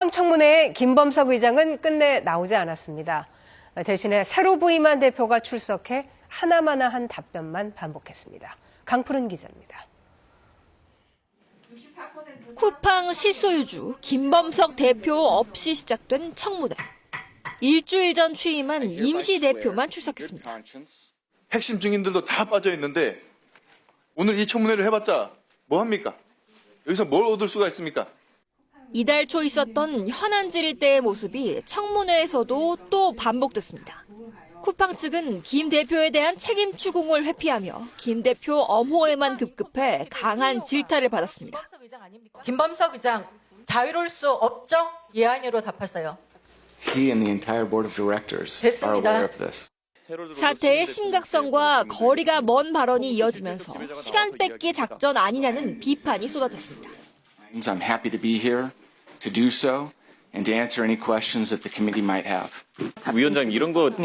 쿠팡 청문회에 김범석 의장은 끝내 나오지 않았습니다. 대신에 새로 부임한 대표가 출석해 하나마나한 답변만 반복했습니다. 강푸른 기자입니다. 쿠팡 실소유주 김범석 대표 없이 시작된 청문회. 일주일 전 취임한 임시 대표만 출석했습니다. 핵심 증인들도 다 빠져 있는데 오늘 이 청문회를 해봤자 뭐 합니까? 여기서 뭘 얻을 수가 있습니까? 이달 초 있었던 현안 질의 때의 모습이 청문회에서도 또 반복됐습니다. 쿠팡 측은 김 대표에 대한 책임 추궁을 회피하며 김 대표 엄호에만 급급해 강한 질타를 받았습니다. 김범석 의장, 자유로울 수 없죠? 예, 아니로 답하세요. He and the entire board of directors are 됐습니다. aware of this. 사태의 심각성과 거리가 먼 발언이 이어지면서 시간 뺏기 작전 아니냐는 비판이 쏟아졌습니다. I'm happy to be here to do so and to answer any questions that the committee might have. 위원장님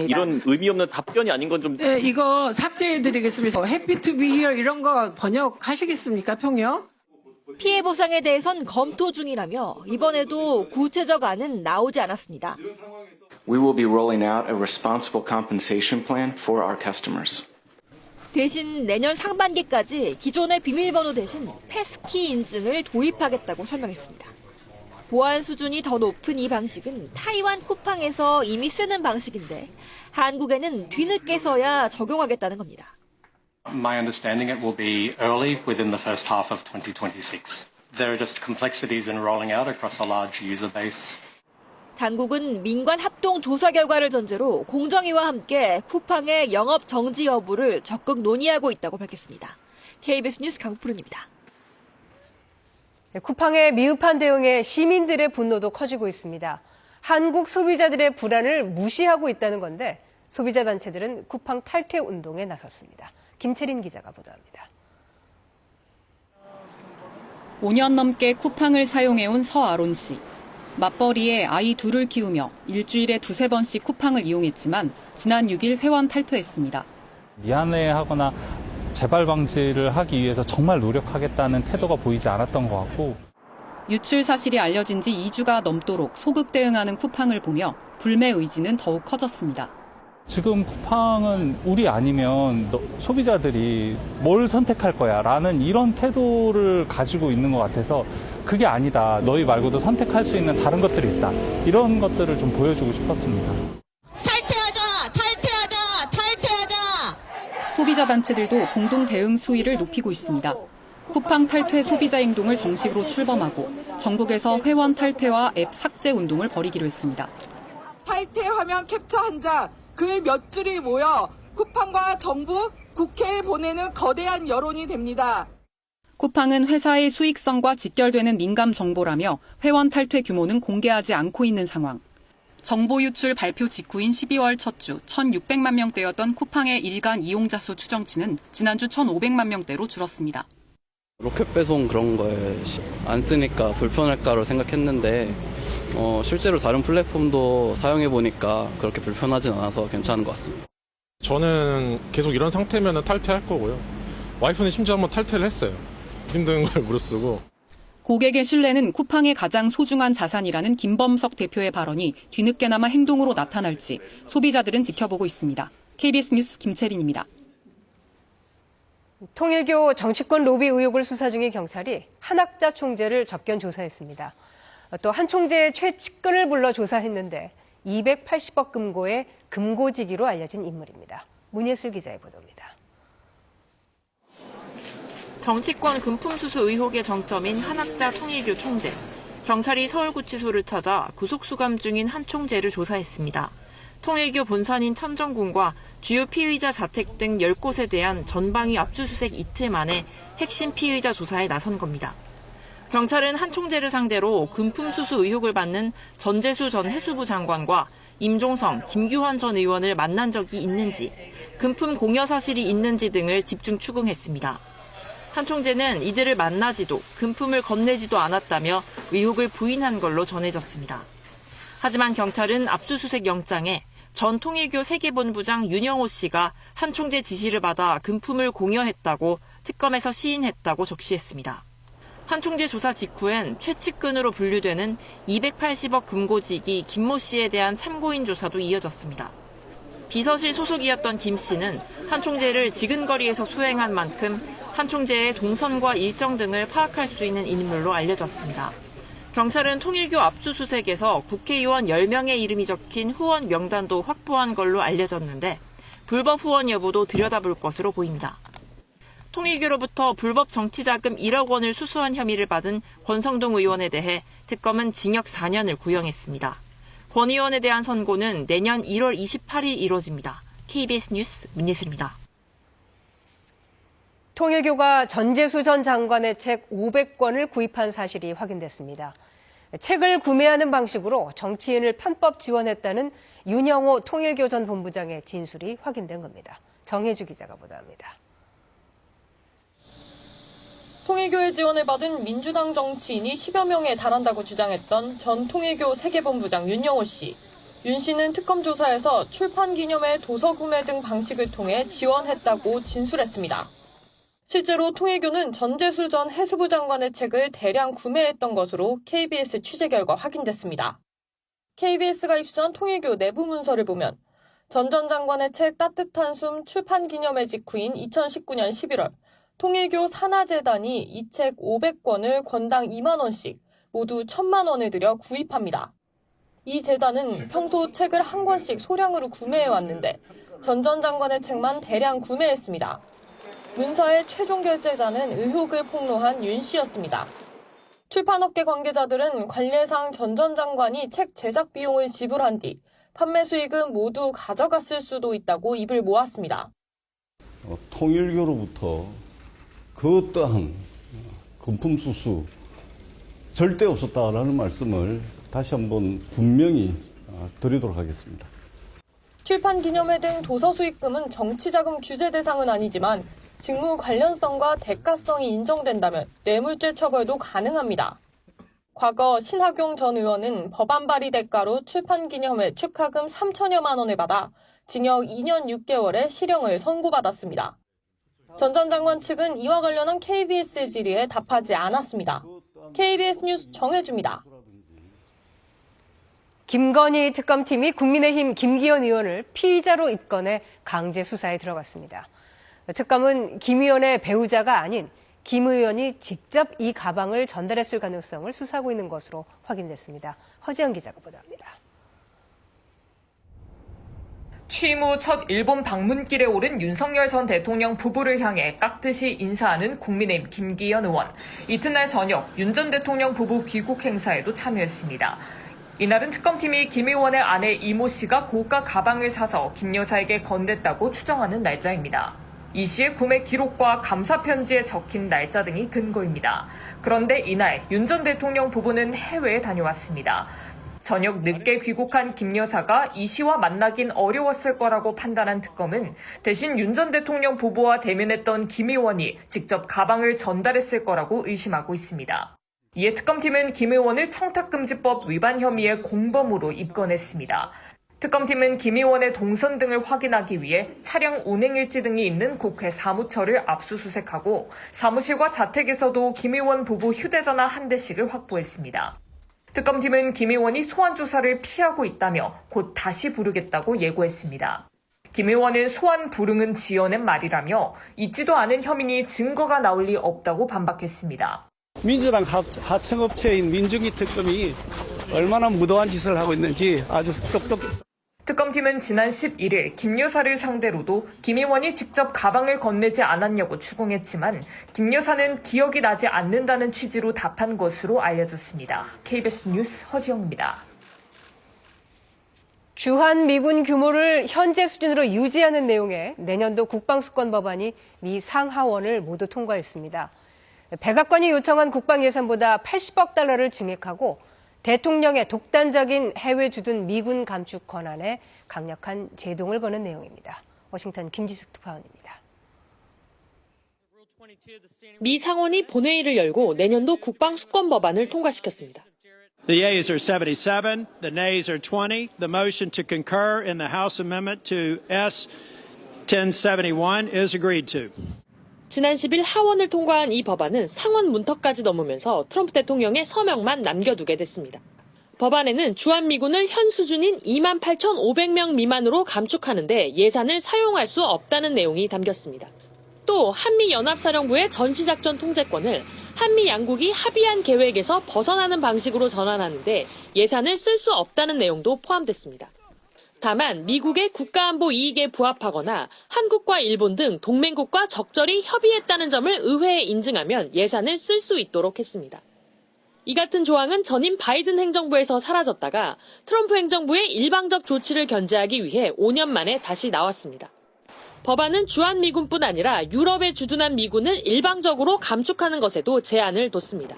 이런 의미 없는 답변이 아닌 건 좀. 네, 이거 삭제해드리겠습니다. Happy to be here 이런 거 번역하시겠습니까, 통역? 피해 보상에 대해선 검토 중이라며 이번에도 구체적 안은 나오지 않았습니다. We will be rolling out a responsible compensation plan for our customers. 대신 내년 상반기까지 기존의 비밀번호 대신 패스키 인증을 도입하겠다고 설명했습니다. 보안 수준이 더 높은 이 방식은 타이완 쿠팡에서 이미 쓰는 방식인데 한국에는 뒤늦게서야 적용하겠다는 겁니다. My understanding it will be early within the first half of 2026. There are just complexities in rolling out across a large user base. 당국은 민관 합동 조사 결과를 전제로 공정위와 함께 쿠팡의 영업 정지 여부를 적극 논의하고 있다고 밝혔습니다. KBS 뉴스 강푸른입니다. 쿠팡의 미흡한 대응에 시민들의 분노도 커지고 있습니다. 한국 소비자들의 불안을 무시하고 있다는 건데 소비자 단체들은 쿠팡 탈퇴 운동에 나섰습니다. 김채린 기자가 보도합니다. 5년 넘게 쿠팡을 사용해온 서아론 씨. 맞벌이에 아이 둘을 키우며 일주일에 두세 번씩 쿠팡을 이용했지만 지난 6일 회원 탈퇴했습니다. 미안해하거나 재발 방지를 하기 위해서 정말 노력하겠다는 태도가 보이지 않았던 것 같고. 유출 사실이 알려진 지 2주가 넘도록 소극 대응하는 쿠팡을 보며 불매 의지는 더욱 커졌습니다. 지금 쿠팡은 우리 아니면 소비자들이 뭘 선택할 거야 라는 이런 태도를 가지고 있는 것 같아서 그게 아니다. 너희 말고도 선택할 수 있는 다른 것들이 있다. 이런 것들을 좀 보여주고 싶었습니다. 탈퇴하자! 탈퇴하자! 탈퇴하자! 소비자 단체들도 공동 대응 수위를 높이고 있습니다. 쿠팡 탈퇴 소비자 행동을 정식으로 출범하고 전국에서 회원 탈퇴와 앱 삭제 운동을 벌이기로 했습니다. 탈퇴 화면 캡처 한 장, 글 몇 줄이 모여 쿠팡과 정부, 국회에 보내는 거대한 여론이 됩니다. 쿠팡은 회사의 수익성과 직결되는 민감 정보라며 회원 탈퇴 규모는 공개하지 않고 있는 상황. 정보 유출 발표 직후인 12월 첫 주 1,600만 명대였던 쿠팡의 일간 이용자 수 추정치는 지난주 1,500만 명대로 줄었습니다. 로켓 배송 그런 거에 안 쓰니까 불편할까로 생각했는데 실제로 다른 플랫폼도 사용해보니까 그렇게 불편하진 않아서 괜찮은 것 같습니다. 저는 계속 이런 상태면 탈퇴할 거고요. 와이프는 심지어 한번 탈퇴를 했어요. 힘든 걸 무릅쓰고. 고객의 신뢰는 쿠팡의 가장 소중한 자산이라는 김범석 대표의 발언이 뒤늦게나마 행동으로 나타날지 소비자들은 지켜보고 있습니다. KBS 뉴스 김채린입니다. 통일교 정치권 로비 의혹을 수사 중인 경찰이 한학자 총재를 접견 조사했습니다. 또 한 총재의 최측근을 불러 조사했는데 280억 금고의 금고지기로 알려진 인물입니다. 문예슬 기자의 보도입니다. 정치권 금품수수 의혹의 정점인 한학자 통일교 총재. 경찰이 서울구치소를 찾아 구속수감 중인 한 총재를 조사했습니다. 통일교 본산인 천정군과 주요 피의자 자택 등 10곳에 대한 전방위 압수수색 이틀 만에 핵심 피의자 조사에 나선 겁니다. 경찰은 한 총재를 상대로 금품수수 의혹을 받는 전재수 전 해수부 장관과 임종성, 김규환 전 의원을 만난 적이 있는지, 금품 공여 사실이 있는지 등을 집중 추궁했습니다. 한 총재는 이들을 만나지도 금품을 건네지도 않았다며 의혹을 부인한 걸로 전해졌습니다. 하지만 경찰은 압수수색 영장에 전 통일교 세계본부장 윤영호 씨가 한 총재 지시를 받아 금품을 공여했다고 특검에서 시인했다고 적시했습니다. 한 총재 조사 직후엔 최측근으로 분류되는 280억 금고직이 김모 씨에 대한 참고인 조사도 이어졌습니다. 비서실 소속이었던 김 씨는 한 총재를 지근거리에서 수행한 만큼 한 총재의 동선과 일정 등을 파악할 수 있는 인물로 알려졌습니다. 경찰은 통일교 압수수색에서 국회의원 10명의 이름이 적힌 후원 명단도 확보한 걸로 알려졌는데 불법 후원 여부도 들여다볼 것으로 보입니다. 통일교로부터 불법 정치자금 1억 원을 수수한 혐의를 받은 권성동 의원에 대해 특검은 징역 4년을 구형했습니다. 권 의원에 대한 선고는 내년 1월 28일 이뤄집니다. KBS 뉴스 문예슬입니다. 통일교가 전재수 전 장관의 책 500권을 구입한 사실이 확인됐습니다. 책을 구매하는 방식으로 정치인을 편법 지원했다는 윤영호 통일교 전 본부장의 진술이 확인된 겁니다. 정혜주 기자가 보도합니다. 통일교의 지원을 받은 민주당 정치인이 10여 명에 달한다고 주장했던 전 통일교 세계본부장 윤영호 씨. 윤 씨는 특검 조사에서 출판 기념회 도서 구매 등 방식을 통해 지원했다고 진술했습니다. 실제로 통일교는 전재수 전 해수부 장관의 책을 대량 구매했던 것으로 KBS 취재 결과 확인됐습니다. KBS가 입수한 통일교 내부 문서를 보면 전 장관의 책 따뜻한 숨 출판 기념회 직후인 2019년 11월 통일교 산하재단이 이 책 500권을 권당 2만 원씩 모두 1,000만 원을 들여 구입합니다. 이 재단은 평소 책을 한 권씩 소량으로 구매해왔는데 전 장관의 책만 대량 구매했습니다. 문서의 최종 결제자는 의혹을 폭로한 윤 씨였습니다. 출판업계 관계자들은 관례상 전 장관이 책 제작 비용을 지불한 뒤 판매 수익은 모두 가져갔을 수도 있다고 입을 모았습니다. 통일교로부터 그 어떠한 금품 수수 절대 없었다라는 말씀을 다시 한번 분명히 드리도록 하겠습니다. 출판 기념회 등 도서 수익금은 정치자금 규제 대상은 아니지만 직무 관련성과 대가성이 인정된다면 뇌물죄 처벌도 가능합니다. 과거 신학용 전 의원은 법안 발의 대가로 출판 기념회 축하금 3천여만 원을 받아 징역 2년 6개월의 실형을 선고받았습니다. 전 장관 측은 이와 관련한 KBS의 질의에 답하지 않았습니다. KBS 뉴스 정혜주입니다. 김건희 특검팀이 국민의힘 김기현 의원을 피의자로 입건해 강제 수사에 들어갔습니다. 특검은 김 의원의 배우자가 아닌 김 의원이 직접 이 가방을 전달했을 가능성을 수사하고 있는 것으로 확인됐습니다. 허지영 기자가 보도합니다. 취임 후 첫 일본 방문길에 오른 윤석열 전 대통령 부부를 향해 깍듯이 인사하는 국민의힘 김기현 의원. 이튿날 저녁 윤 전 대통령 부부 귀국 행사에도 참여했습니다. 이날은 특검팀이 김 의원의 아내 이모 씨가 고가 가방을 사서 김 여사에게 건넸다고 추정하는 날짜입니다. 이 씨의 구매 기록과 감사 편지에 적힌 날짜 등이 근거입니다. 그런데 이날 윤 전 대통령 부부는 해외에 다녀왔습니다. 저녁 늦게 귀국한 김 여사가 이 씨와 만나긴 어려웠을 거라고 판단한 특검은 대신 윤 전 대통령 부부와 대면했던 김 의원이 직접 가방을 전달했을 거라고 의심하고 있습니다. 이에 특검팀은 김 의원을 청탁금지법 위반 혐의의 공범으로 입건했습니다. 특검팀은 김 의원의 동선 등을 확인하기 위해 차량 운행일지 등이 있는 국회 사무처를 압수수색하고 사무실과 자택에서도 김 의원 부부 휴대전화 한 대씩을 확보했습니다. 특검팀은 김 의원이 소환 조사를 피하고 있다며 곧 다시 부르겠다고 예고했습니다. 김 의원은 소환 불응은 지어낸 말이라며 있지도 않은 혐의니 증거가 나올 리 없다고 반박했습니다. 민주당 하청업체인 민중위 특검이 얼마나 무도한 짓을 하고 있는지 아주 똑똑히. 특검팀은 지난 11일 김 여사를 상대로도 김 의원이 직접 가방을 건네지 않았냐고 추궁했지만 김 여사는 기억이 나지 않는다는 취지로 답한 것으로 알려졌습니다. KBS 뉴스 허지영입니다. 주한 미군 규모를 현재 수준으로 유지하는 내용의 내년도 국방수권 법안이 미 상하원을 모두 통과했습니다. 백악관이 요청한 국방 예산보다 80억 달러를 증액하고 대통령의 독단적인 해외 주둔 미군 감축 권한에 강력한 제동을 거는 내용입니다. 워싱턴 김지숙 특파원입니다. 미 상원이 본회의를 열고 내년도 국방 수권 법안을 통과시켰습니다. The yeas are 77, the nays are 20. The motion to concur in the House amendment to S 1071 is agreed to. 지난 10일 하원을 통과한 이 법안은 상원 문턱까지 넘으면서 트럼프 대통령의 서명만 남겨두게 됐습니다. 법안에는 주한미군을 현 수준인 28,500명 미만으로 감축하는 데 예산을 사용할 수 없다는 내용이 담겼습니다. 또 한미연합사령부의 전시작전 통제권을 한미 양국이 합의한 계획에서 벗어나는 방식으로 전환하는데 예산을 쓸 수 없다는 내용도 포함됐습니다. 다만 미국의 국가안보 이익에 부합하거나 한국과 일본 등 동맹국과 적절히 협의했다는 점을 의회에 인증하면 예산을 쓸 수 있도록 했습니다. 이 같은 조항은 전임 바이든 행정부에서 사라졌다가 트럼프 행정부의 일방적 조치를 견제하기 위해 5년 만에 다시 나왔습니다. 법안은 주한미군뿐 아니라 유럽에 주둔한 미군을 일방적으로 감축하는 것에도 제한을 뒀습니다.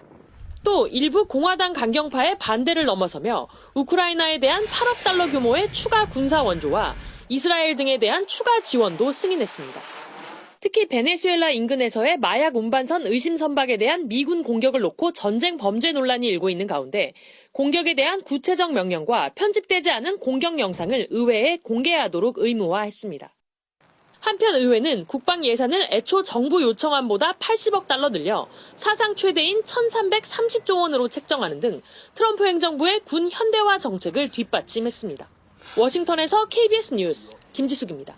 또 일부 공화당 강경파의 반대를 넘어서며 우크라이나에 대한 8억 달러 규모의 추가 군사 원조와 이스라엘 등에 대한 추가 지원도 승인했습니다. 특히 베네수엘라 인근에서의 마약 운반선 의심 선박에 대한 미군 공격을 놓고 전쟁 범죄 논란이 일고 있는 가운데 공격에 대한 구체적 명령과 편집되지 않은 공격 영상을 의회에 공개하도록 의무화했습니다. 한편 의회는 국방 예산을 애초 정부 요청안보다 80억 달러 늘려 사상 최대인 1,330조 원으로 책정하는 등 트럼프 행정부의 군 현대화 정책을 뒷받침했습니다. 워싱턴에서 KBS 뉴스 김지숙입니다.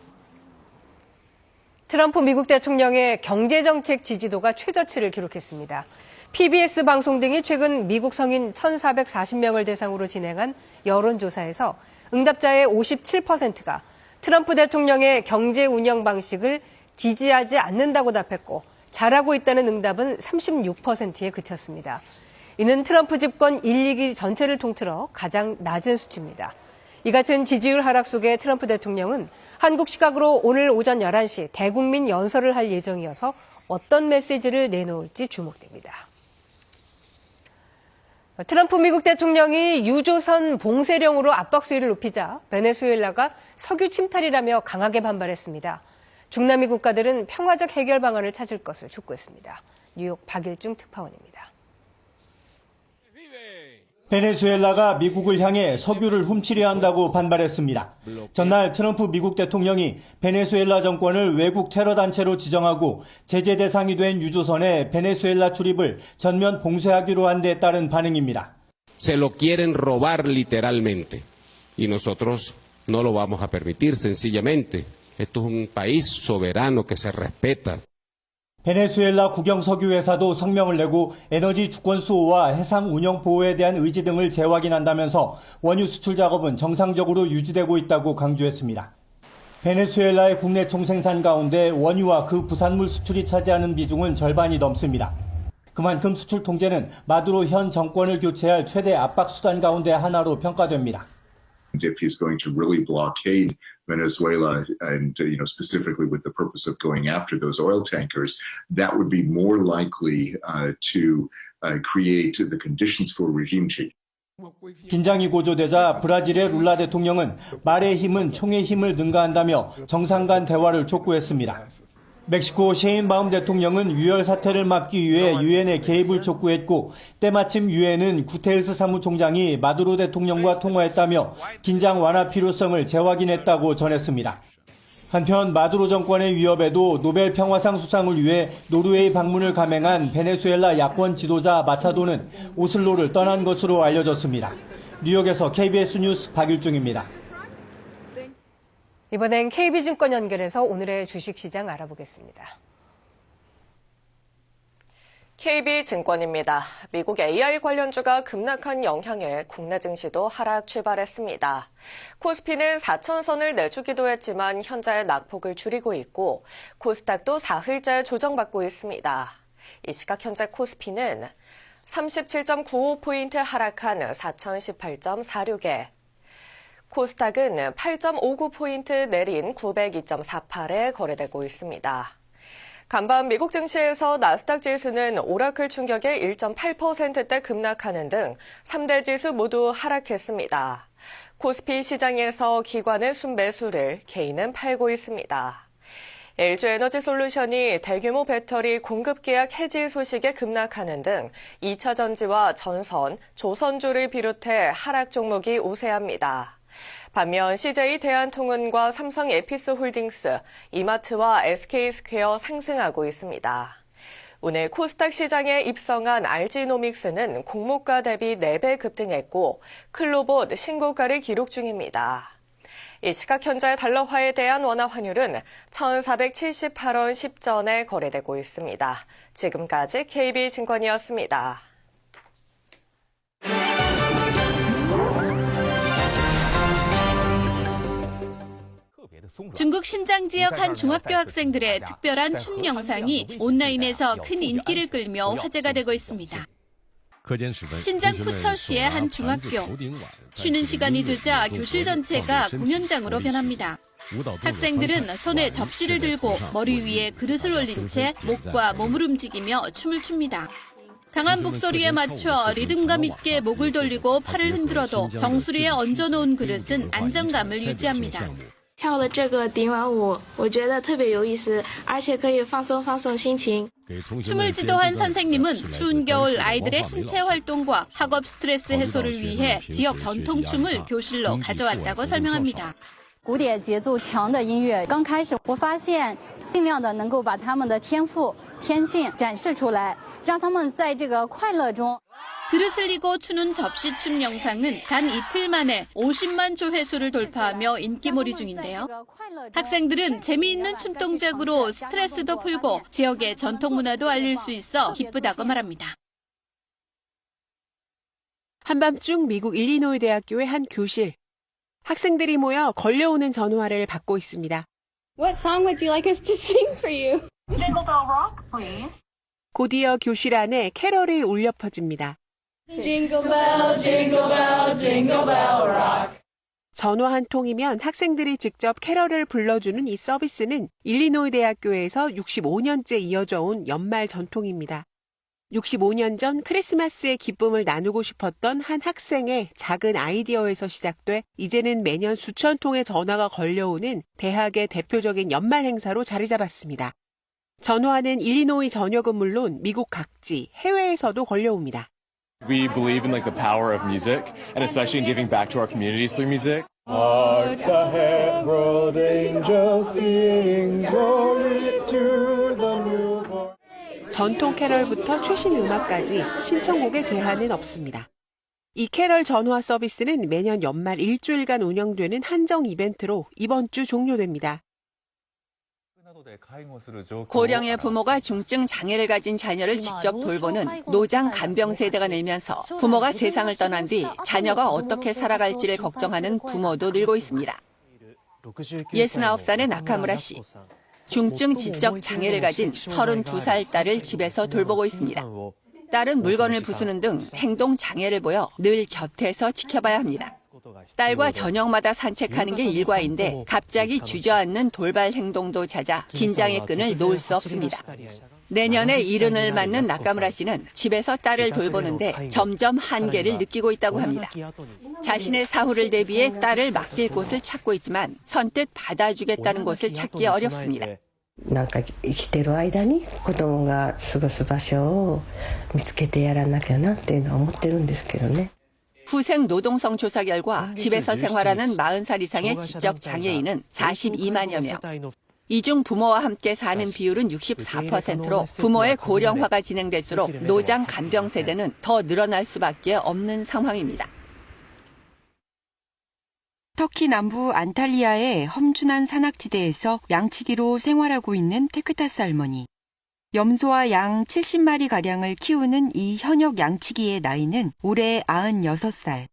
트럼프 미국 대통령의 경제정책 지지도가 최저치를 기록했습니다. PBS 방송 등이 최근 미국 성인 1,440명을 대상으로 진행한 여론조사에서 응답자의 57%가 트럼프 대통령의 경제 운영 방식을 지지하지 않는다고 답했고 잘하고 있다는 응답은 36%에 그쳤습니다. 이는 트럼프 집권 1, 2기 전체를 통틀어 가장 낮은 수치입니다. 이 같은 지지율 하락 속에 트럼프 대통령은 한국 시각으로 오늘 오전 11시 대국민 연설을 할 예정이어서 어떤 메시지를 내놓을지 주목됩니다. 트럼프 미국 대통령이 유조선 봉쇄령으로 압박 수위를 높이자 베네수엘라가 석유 침탈이라며 강하게 반발했습니다. 중남미 국가들은 평화적 해결 방안을 찾을 것을 촉구했습니다. 뉴욕 박일중 특파원입니다. 베네수엘라가 미국을 향해 석유를 훔치려 한다고 반발했습니다. 전날 트럼프 미국 대통령이 베네수엘라 정권을 외국 테러 단체로 지정하고 제재 대상이 된 유조선의 베네수엘라 출입을 전면 봉쇄하기로 한 데 따른 반응입니다. Se lo quieren robar literalmente y nosotros no lo vamos a permitir sencillamente. Esto es un país soberano que se respeta. 베네수엘라 국영석유회사도 성명을 내고 에너지 주권 수호와 해상 운영 보호에 대한 의지 등을 재확인한다면서 원유 수출 작업은 정상적으로 유지되고 있다고 강조했습니다. 베네수엘라의 국내 총생산 가운데 원유와 그 부산물 수출이 차지하는 비중은 절반이 넘습니다. 그만큼 수출 통제는 마두로 현 정권을 교체할 최대 압박 수단 가운데 하나로 평가됩니다. If he's going to really blockade Venezuela and, specifically with the purpose of going after those oil tankers, that would be more likely to create the conditions for regime change. 긴장이 고조되자 브라질의 룰라 대통령은 말의 힘은 총의 힘을 능가한다며 정상 간 대화를 촉구했습니다. 멕시코 셰인바움 대통령은 유혈 사태를 막기 위해 유엔에 개입을 촉구했고 때마침 유엔은 구테르스 사무총장이 마두로 대통령과 통화했다며 긴장 완화 필요성을 재확인했다고 전했습니다. 한편 마두로 정권의 위협에도 노벨 평화상 수상을 위해 노르웨이 방문을 감행한 베네수엘라 야권 지도자 마차도는 오슬로를 떠난 것으로 알려졌습니다. 뉴욕에서 KBS 뉴스 박일중입니다. 이번엔 KB증권 연결해서 오늘의 주식시장 알아보겠습니다. KB증권입니다. 미국 AI 관련주가 급락한 영향에 국내 증시도 하락 출발했습니다. 코스피는 4,000선을 내주기도 했지만 현재 낙폭을 줄이고 있고 코스닥도 4흘째 조정받고 있습니다. 이 시각 현재 코스피는 37.95포인트 하락한 4,018.46에 코스닥은 8.59포인트 내린 902.48에 거래되고 있습니다. 간밤 미국 증시에서 나스닥 지수는 오라클 충격에 1.8%대 급락하는 등 3대 지수 모두 하락했습니다. 코스피 시장에서 기관의 순매수를 개인은 팔고 있습니다. LG에너지솔루션이 대규모 배터리 공급 계약 해지 소식에 급락하는 등 2차전지와 전선, 조선주를 비롯해 하락 종목이 우세합니다. 반면 CJ 대한통운과 삼성 에피스홀딩스, 이마트와 SK스퀘어 상승하고 있습니다. 오늘 코스닥 시장에 입성한 RG노믹스는 공모가 대비 4배 급등했고 클로봇 신고가를 기록 중입니다. 이 시각 현재 달러화에 대한 원화 환율은 1,478원 10전에 거래되고 있습니다. 지금까지 KB증권이었습니다. 중국 신장 지역 한 중학교 학생들의 특별한 춤 영상이 온라인에서 큰 인기를 끌며 화제가 되고 있습니다. 신장 푸처시의 한 중학교. 쉬는 시간이 되자 교실 전체가 공연장으로 변합니다. 학생들은 손에 접시를 들고 머리 위에 그릇을 올린 채 목과 몸을 움직이며 춤을 춥니다. 강한 목소리에 맞춰 리듬감 있게 목을 돌리고 팔을 흔들어도 정수리에 얹어놓은 그릇은 안정감을 유지합니다. 跳了这个顶碗舞，我觉得特别有意思，而且可以放松心情。 춤을 지도한 선생님은 추운 겨울 아이들의 신체 활동과 학업 스트레스 해소를 위해 지역 전통춤을 교실로 가져왔다고 설명합니다. 古典节奏强的音乐，刚开始我发现尽量的能够把他们的天赋、天性展示出来，让他们在这个快乐中。 그릇을 이고 추는 접시춤 영상은 단 이틀 만에 50만 조회수를 돌파하며 인기몰이 중인데요. 학생들은 재미있는 춤 동작으로 스트레스도 풀고 지역의 전통 문화도 알릴 수 있어 기쁘다고 말합니다. 한밤중 미국 일리노이 대학교의 한 교실. 학생들이 모여 걸려오는 전화를 받고 있습니다. What song would you like us to sing for you? Jingle Bell Rock, please. 곧이어 교실 안에 캐럴이 울려 퍼집니다. Jingle bell, jingle bell, jingle bell rock. 전화 한 통이면 학생들이 직접 캐럴을 불러주는 이 서비스는 일리노이 대학교에서 65년째 이어져 온 연말 전통입니다. 65년 전 크리스마스의 기쁨을 나누고 싶었던 한 학생의 작은 아이디어에서 시작돼 이제는 매년 수천 통의 전화가 걸려오는 대학의 대표적인 연말 행사로 자리 잡았습니다. 전화는 일리노이 전역은 물론 미국 각지, 해외에서도 걸려옵니다. We believe in the power of music, and especially in giving back to our communities through music. Hark the herald angels sing, glory to the newborn. 전통 캐럴부터 최신 음악까지 신청곡의 제한은 없습니다. 이 캐럴 전화 서비스는 매년 연말 일주일간 운영되는 한정 이벤트로 이번 주 종료됩니다. 고령의 부모가 중증 장애를 가진 자녀를 직접 돌보는 노장 간병 세대가 늘면서 부모가 세상을 떠난 뒤 자녀가 어떻게 살아갈지를 걱정하는 부모도 늘고 있습니다. 69살의 나카무라 씨. 중증 지적 장애를 가진 32살 딸을 집에서 돌보고 있습니다. 딸은 물건을 부수는 등 행동 장애를 보여 늘 곁에서 지켜봐야 합니다. 딸과 저녁마다 산책하는 게 일과인데 갑자기 주저앉는 돌발 행동도 잦아 긴장의 끈을 놓을 수 없습니다. 내년에 70을 맞는 나카무라 씨는 집에서 딸을 돌보는데 점점 한계를 느끼고 있다고 합니다. 자신의 사후를 대비해 딸을 맡길 곳을 찾고 있지만 선뜻 받아주겠다는 곳을 찾기 어렵습니다. なんか生きてる間に子供が過ごす場所を見つけてやらなきゃなっていうのは思ってるんですけどね. 후생 노동성 조사 결과 집에서 생활하는 40살 이상의 지적 장애인은 42만여 명. 이 중 부모와 함께 사는 비율은 64%로 부모의 고령화가 진행될수록 노장 간병 세대는 더 늘어날 수밖에 없는 상황입니다. 터키 남부 안탈리아의 험준한 산악지대에서 양치기로 생활하고 있는 테크타스 할머니. 염소와 양 70마리가량을 키우는 이 현역 양치기의 나이는 올해 96살.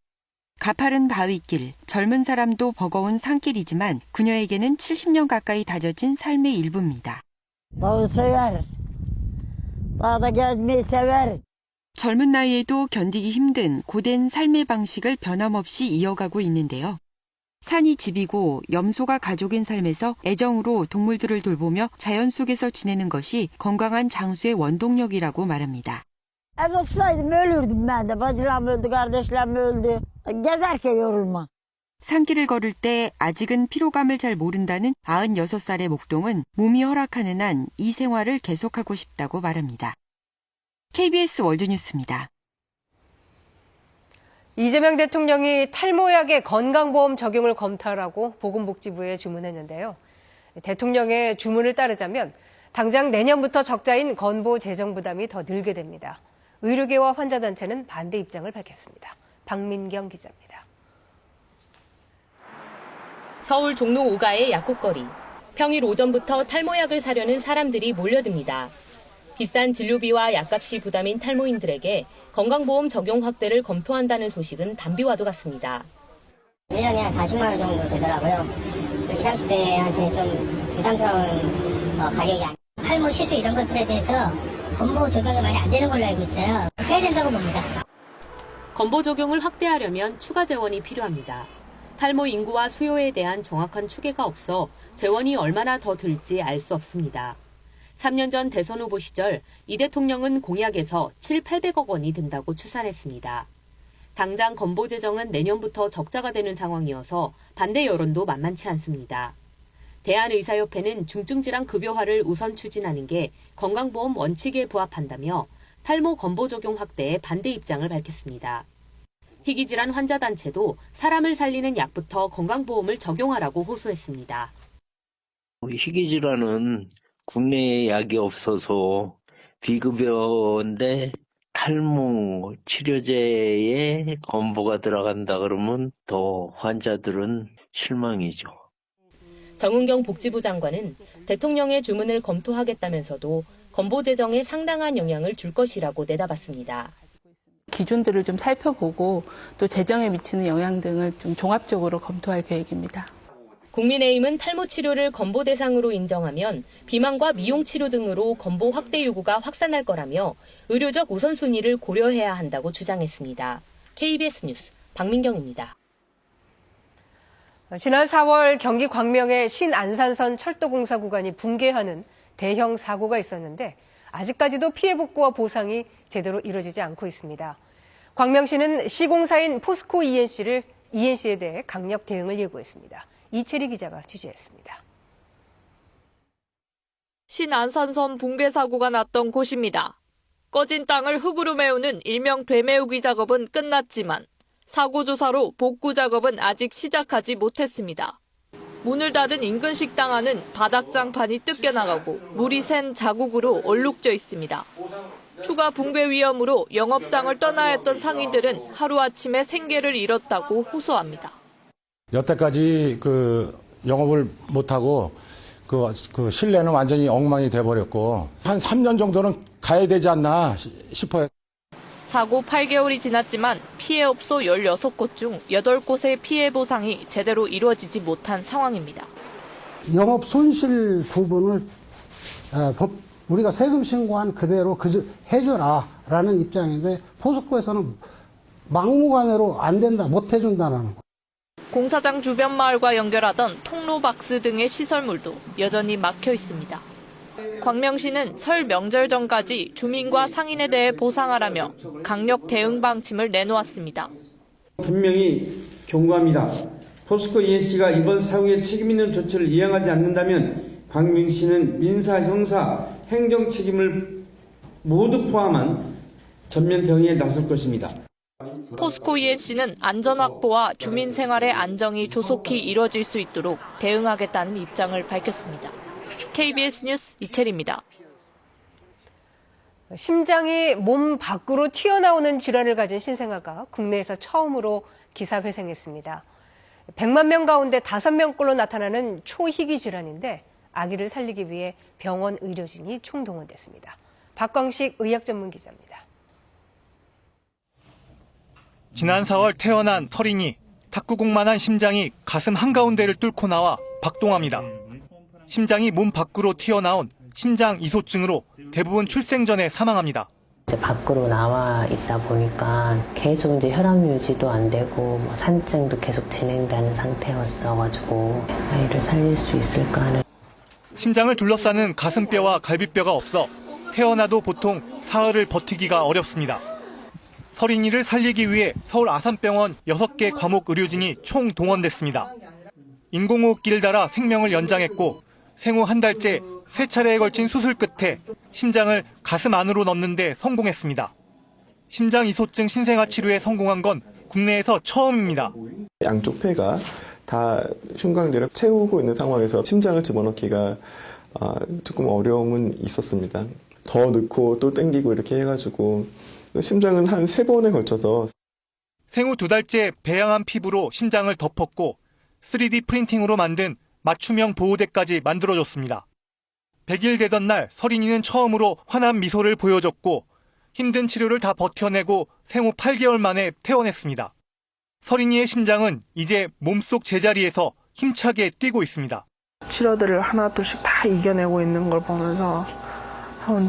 가파른 바위길, 젊은 사람도 버거운 산길이지만 그녀에게는 70년 가까이 다져진 삶의 일부입니다. 젊은 나이에도 견디기 힘든 고된 삶의 방식을 변함없이 이어가고 있는데요. 산이 집이고 염소가 가족인 삶에서 애정으로 동물들을 돌보며 자연 속에서 지내는 것이 건강한 장수의 원동력이라고 말합니다. 산길을 걸을 때 아직은 피로감을 잘 모른다는 96살의 목동은 몸이 허락하는 한 이 생활을 계속하고 싶다고 말합니다. KBS 월드뉴스입니다. 이재명 대통령이 탈모약의 건강보험 적용을 검토하라고 보건복지부에 주문했는데요. 대통령의 주문을 따르자면 당장 내년부터 적자인 건보 재정 부담이 더 늘게 됩니다. 의료계와 환자단체는 반대 입장을 밝혔습니다. 박민경 기자입니다. 서울 종로 5가의 약국거리. 평일 오전부터 탈모약을 사려는 사람들이 몰려듭니다. 비싼 진료비와 약값이 부담인 탈모인들에게 건강보험 적용 확대를 검토한다는 소식은 단비와도 같습니다. 1년에 한 40만 원 정도 되더라고요. 20, 30대한테 좀 부담스러운 가격이 아니에요. 탈모 시술 이런 것들에 대해서 건보 적용이 많이 안 되는 걸로 알고 있어요. 해야 된다고 봅니다. 건보 적용을 확대하려면 추가 재원이 필요합니다. 탈모 인구와 수요에 대한 정확한 추계가 없어 재원이 얼마나 더 들지 알 수 없습니다. 3년 전 대선 후보 시절 이 대통령은 공약에서 800억 원이 든다고 추산했습니다. 당장 건보 재정은 내년부터 적자가 되는 상황이어서 반대 여론도 만만치 않습니다. 대한의사협회는 중증질환 급여화를 우선 추진하는 게 건강보험 원칙에 부합한다며 탈모 건보 적용 확대에 반대 입장을 밝혔습니다. 희귀질환 환자단체도 사람을 살리는 약부터 건강보험을 적용하라고 호소했습니다. 희귀질환은 국내에 약이 없어서 비급여인데 탈모 치료제에 건보가 들어간다 그러면 더 환자들은 실망이죠. 정은경 복지부 장관은 대통령의 주문을 검토하겠다면서도 건보 재정에 상당한 영향을 줄 것이라고 내다봤습니다. 기준들을 좀 살펴보고 또 재정에 미치는 영향 등을 좀 종합적으로 검토할 계획입니다. 국민의힘은 탈모 치료를 건보 대상으로 인정하면 비만과 미용 치료 등으로 건보 확대 요구가 확산할 거라며 의료적 우선순위를 고려해야 한다고 주장했습니다. KBS 뉴스 박민경입니다. 지난 4월 경기 광명의 신안산선 철도공사 구간이 붕괴하는 대형 사고가 있었는데 아직까지도 피해 복구와 보상이 제대로 이루어지지 않고 있습니다. 광명시는 시공사인 포스코 ENC에 대해 강력 대응을 예고했습니다. 이채리 기자가 취재했습니다. 신안산선 붕괴 사고가 났던 곳입니다. 꺼진 땅을 흙으로 메우는 일명 되메우기 작업은 끝났지만 사고 조사로 복구 작업은 아직 시작하지 못했습니다. 문을 닫은 인근 식당 안은 바닥장판이 뜯겨나가고 물이 샌 자국으로 얼룩져 있습니다. 추가 붕괴 위험으로 영업장을 떠나야 했던 상인들은 하루아침에 생계를 잃었다고 호소합니다. 여태까지 영업을 못하고 그 실내는 완전히 엉망이 돼버렸고 한 3년 정도는 가야 되지 않나 싶어요. 사고 8개월이 지났지만 피해업소 16곳 중 8곳의 피해 보상이 제대로 이루어지지 못한 상황입니다. 영업 손실 부분을 우리가 세금 신고한 그대로 해줘라라는 입장인데 포스코에서는 막무가내로 안 된다, 못 해준다는 거. 공사장 주변 마을과 연결하던 통로 박스 등의 시설물도 여전히 막혀 있습니다. 광명시는 설 명절 전까지 주민과 상인에 대해 보상하라며 강력 대응 방침을 내놓았습니다. 분명히 경고합니다. 포스코 ENC가 이번 사고에 책임 있는 조처를 이행하지 않는다면 광명시는 민사, 형사, 행정 책임을 모두 포함한 전면 대응에 나설 것입니다. 포스코 ENC는 안전 확보와 주민 생활의 안정이 조속히 이뤄질 수 있도록 대응하겠다는 입장을 밝혔습니다. KBS 뉴스 이채리입니다. 심장이 몸 밖으로 튀어나오는 질환을 가진 신생아가 국내에서 처음으로 기사회생했습니다. 100만 명 가운데 5명꼴로 나타나는 초희귀 질환인데 아기를 살리기 위해 병원 의료진이 총동원됐습니다. 박광식 의학전문기자입니다. 지난 4월 태어난 터린이 탁구공만한 심장이 가슴 한가운데를 뚫고 나와 박동합니다. 심장이 몸 밖으로 튀어나온 심장 이소증으로 대부분 출생 전에 사망합니다. 밖으로 나와 있다 보니까 계속 혈압 유지도 안 되고 산증도 계속 진행되는 상태였어가지고 아이를 살릴 수 있을까 하는. 심장을 둘러싸는 가슴뼈와 갈비뼈가 없어 태어나도 보통 사흘을 버티기가 어렵습니다. 서린이를 살리기 위해 서울 아산병원 6개 과목 의료진이 총 동원됐습니다. 인공호흡기를 달아 생명을 연장했고 생후 한 달째 3차례에 걸친 수술 끝에 심장을 가슴 안으로 넣는 데 성공했습니다. 심장 이소증 신생아 치료에 성공한 건 국내에서 처음입니다. 양쪽 폐가 다 흉곽들을 채우고 있는 상황에서 심장을 집어넣기가 조금 어려움은 있었습니다. 더 넣고 또 당기고 이렇게 해가지고 심장은 한 3번에 걸쳐서 생후 2달째 배양한 피부로 심장을 덮었고 3D 프린팅으로 만든 맞춤형 보호대까지 만들어줬습니다. 100일 되던 날 서린이는 처음으로 환한 미소를 보여줬고 힘든 치료를 다 버텨내고 생후 8개월 만에 퇴원했습니다. 서린이의 심장은 이제 몸속 제자리에서 힘차게 뛰고 있습니다. 치료들을 하나둘씩 다 이겨내고 있는 걸 보면서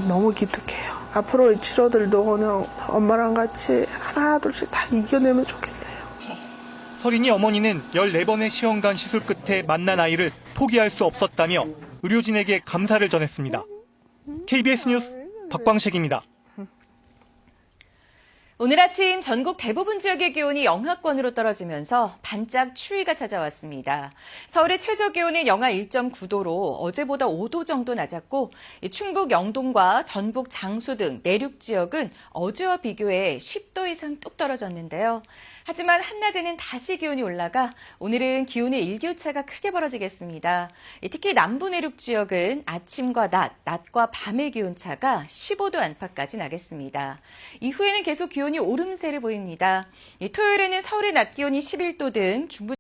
너무 기특해요. 앞으로 치료들도 그냥 엄마랑 같이 하나둘씩 다 이겨내면 좋겠어요. 서린이 어머니는 14번의 시험관 시술 끝에 만난 아이를 포기할 수 없었다며 의료진에게 감사를 전했습니다. KBS 뉴스 박광식입니다. 오늘 아침 전국 대부분 지역의 기온이 영하권으로 떨어지면서 반짝 추위가 찾아왔습니다. 서울의 최저 기온은 영하 1.9도로 어제보다 5도 정도 낮았고 충북 영동과 전북 장수 등 내륙 지역은 어제와 비교해 10도 이상 뚝 떨어졌는데요. 하지만 한낮에는 다시 기온이 올라가 오늘은 기온의 일교차가 크게 벌어지겠습니다. 특히 남부 내륙 지역은 아침과 낮과 밤의 기온차가 15도 안팎까지 나겠습니다. 이후에는 계속 기온이 오름세를 보입니다. 토요일에는 서울의 낮 기온이 11도 등 중부